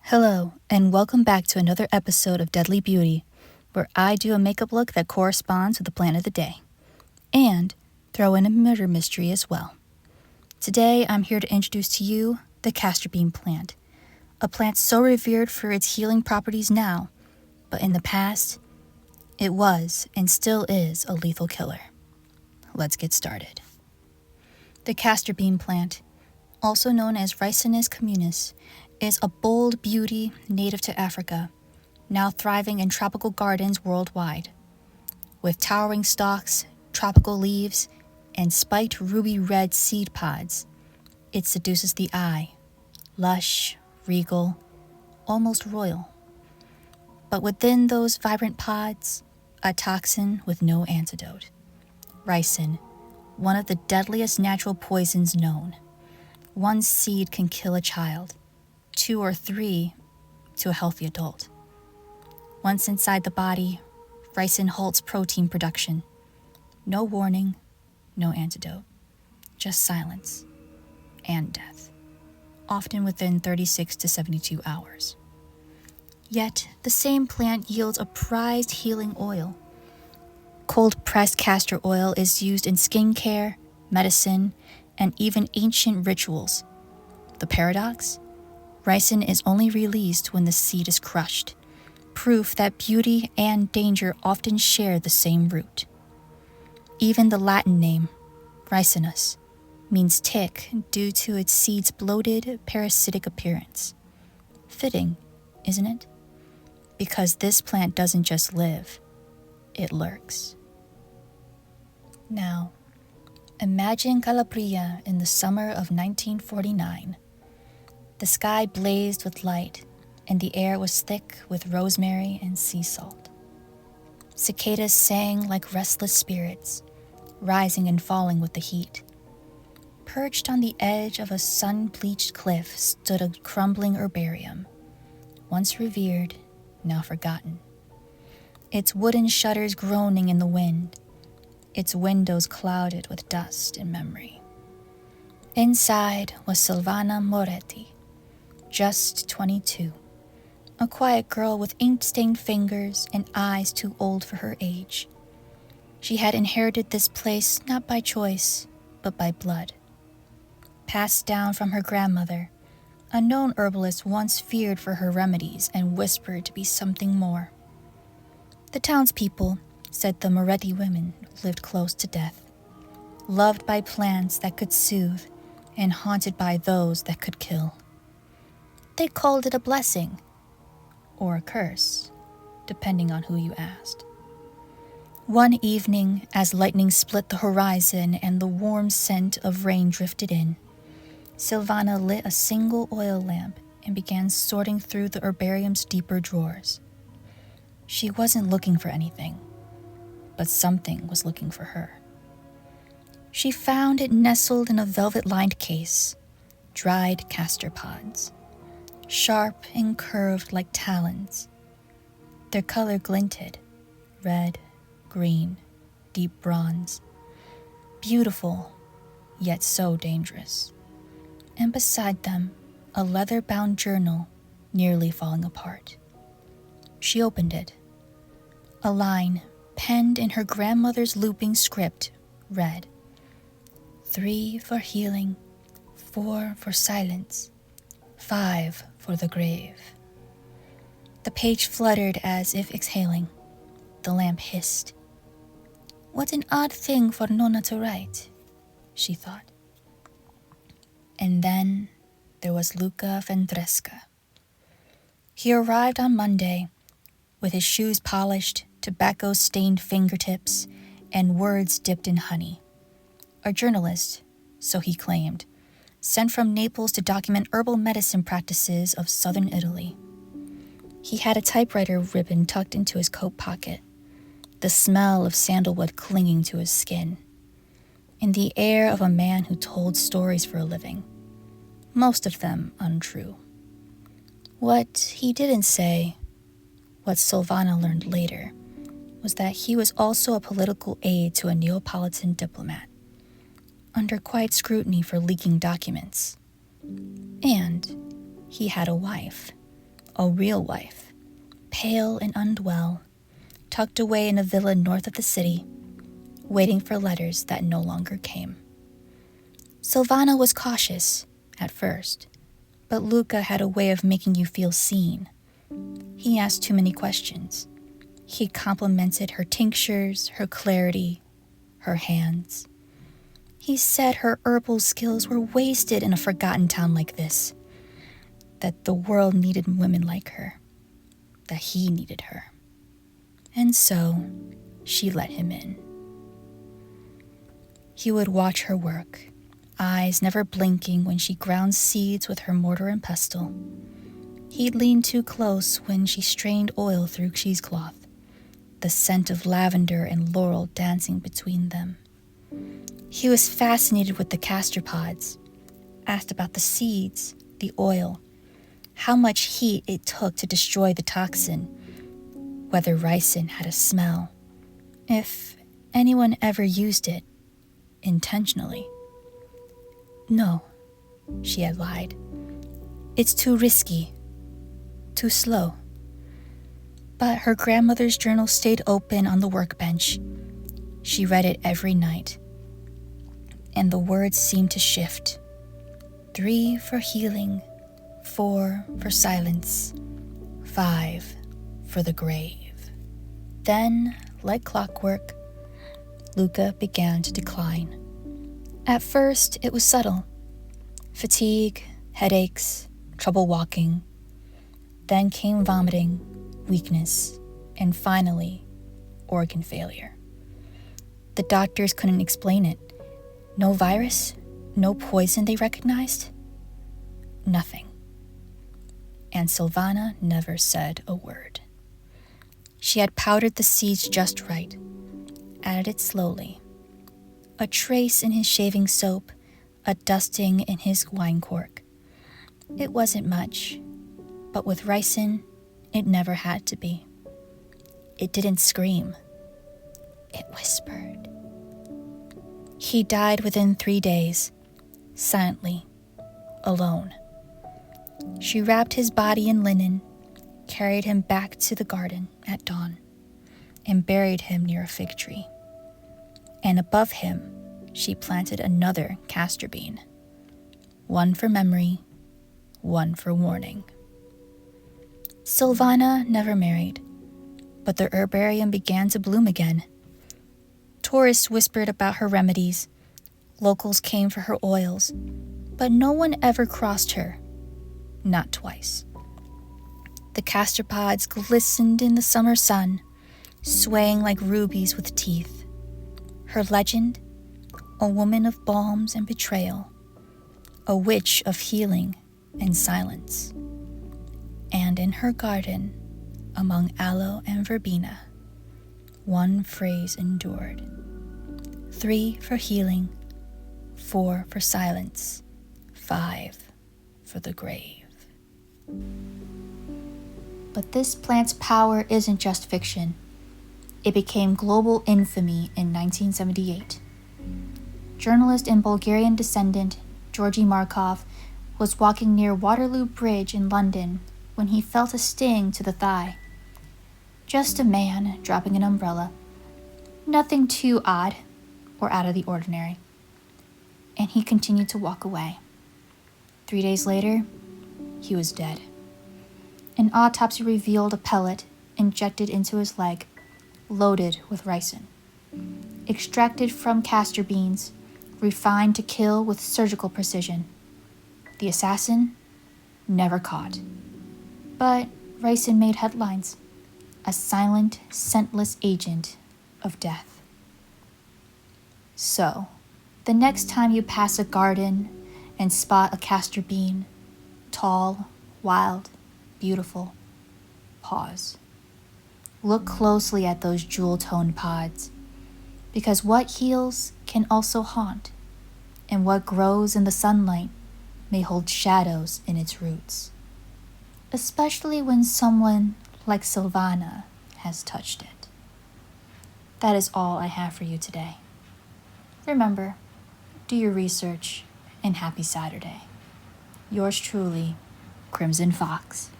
Hello, and welcome back to another episode of Deadly Beauty, where I do a makeup look that corresponds with the plant of the day, and throw in a murder mystery as well. Today, I'm here to introduce to you the Castor Bean plant, a plant so revered for its healing properties now, but in the past, it was and still is a lethal killer. Let's get started. The Castor Bean plant, also known as Ricinus communis, is a bold beauty native to Africa, now thriving in tropical gardens worldwide. With towering stalks, tropical leaves, and spiked ruby red seed pods, it seduces the eye, lush, regal, almost royal. But within those vibrant pods, a toxin with no antidote. Ricin, one of the deadliest natural poisons known. One seed can kill a child, 2 or 3 to a healthy adult. Once inside the body, ricin halts protein production. No warning, no antidote, just silence and death, often within 36 to 72 hours. Yet, the same plant yields a prized healing oil. Cold-pressed castor oil is used in skincare, medicine, and even ancient rituals. The paradox? Ricin is only released when the seed is crushed, proof that beauty and danger often share the same root. Even the Latin name, ricinus, means tick due to its seed's bloated, parasitic appearance. Fitting, isn't it? Because this plant doesn't just live, it lurks. Now, imagine Calabria in the summer of 1949. The sky blazed with light, and the air was thick with rosemary and sea salt. Cicadas sang like restless spirits, rising and falling with the heat. Perched on the edge of a sun-bleached cliff stood a crumbling herbarium, once revered, now forgotten. Its wooden shutters groaning in the wind, its windows clouded with dust and memory. Inside was Silvana Moretti, just 22, a quiet girl with ink-stained fingers and eyes too old for her age. She had inherited this place not by choice, but by blood. Passed down from her grandmother, a known herbalist once feared for her remedies and whispered to be something more. The townspeople said the Moretti women lived close to death, loved by plants that could soothe and haunted by those that could kill. They called it a blessing, or a curse, depending on who you asked. One evening, as lightning split the horizon and the warm scent of rain drifted in, Silvana lit a single oil lamp and began sorting through the herbarium's deeper drawers. She wasn't looking for anything, but something was looking for her. She found it nestled in a velvet-lined case, dried castor pods, sharp and curved like talons. Their color glinted, red, green, deep bronze. Beautiful, yet so dangerous. And beside them, a leather-bound journal nearly falling apart. She opened it. A line, penned in her grandmother's looping script, read, 3 for healing, 4 for silence, 5 for the grave. The page fluttered as if exhaling. The lamp hissed. What an odd thing for Nonna to write, she thought. And then there was Luca Ventresca. He arrived on Monday, with his shoes polished, tobacco-stained fingertips, and words dipped in honey. A journalist, so he claimed, sent from Naples to document herbal medicine practices of southern Italy. He had a typewriter ribbon tucked into his coat pocket, the smell of sandalwood clinging to his skin, and the air of a man who told stories for a living, most of them untrue. What he didn't say, what Silvana learned later, was that he was also a political aide to a Neapolitan diplomat, under quiet scrutiny for leaking documents. And he had a wife, a real wife, pale and unwell, tucked away in a villa north of the city, waiting for letters that no longer came. Silvana was cautious at first, but Luca had a way of making you feel seen. He asked too many questions. He complimented her tinctures, her clarity, her hands. He said her herbal skills were wasted in a forgotten town like this, that the world needed women like her, that he needed her. And so, she let him in. He would watch her work, eyes never blinking when she ground seeds with her mortar and pestle. He'd lean too close when she strained oil through cheesecloth, the scent of lavender and laurel dancing between them. He was fascinated with the castor pods, asked about the seeds, the oil, how much heat it took to destroy the toxin, whether ricin had a smell, if anyone ever used it intentionally. No, she had lied. It's too risky, too slow. But her grandmother's journal stayed open on the workbench. She read it every night, and the words seemed to shift. 3 for healing, 4 for silence, 5 for the grave. Then, like clockwork, Luca began to decline. At first, it was subtle. Fatigue, headaches, trouble walking. Then came vomiting, weakness, and finally, organ failure. The doctors couldn't explain it. No virus, no poison they recognized. Nothing. And Silvana never said a word. She had powdered the seeds just right, added it slowly. A trace in his shaving soap, a dusting in his wine cork. It wasn't much, but with ricin, it never had to be. It didn't scream. It whispered. He died within 3 days, silently, alone. She wrapped his body in linen, carried him back to the garden at dawn, and buried him near a fig tree. And above him, she planted another castor bean. One for memory, one for warning. Silvana never married, but the herbarium began to bloom again. Tourists whispered about her remedies. Locals came for her oils, but no one ever crossed her. Not twice. The castor pods glistened in the summer sun, swaying like rubies with teeth. Her legend, a woman of balms and betrayal, a witch of healing and silence. And in her garden, among aloe and verbena, one phrase endured. 3 for healing, 4 for silence, 5 for the grave. But this plant's power isn't just fiction. It became global infamy in 1978. Journalist and Bulgarian descendant Georgi Markov was walking near Waterloo Bridge in London when he felt a sting to the thigh. Just a man dropping an umbrella. Nothing too odd or out of the ordinary. And he continued to walk away. 3 days later, he was dead. An autopsy revealed a pellet injected into his leg, loaded with ricin. Extracted from castor beans, refined to kill with surgical precision. The assassin, never caught. But ricin made headlines. A silent, scentless agent of death. So, the next time you pass a garden and spot a castor bean, tall, wild, beautiful, pause. Look closely at those jewel-toned pods, because what heals can also haunt, and what grows in the sunlight may hold shadows in its roots, especially when someone like Silvana has touched it. That is all I have for you today. Remember, do your research, and happy Saturday. Yours truly, Crimson Fox.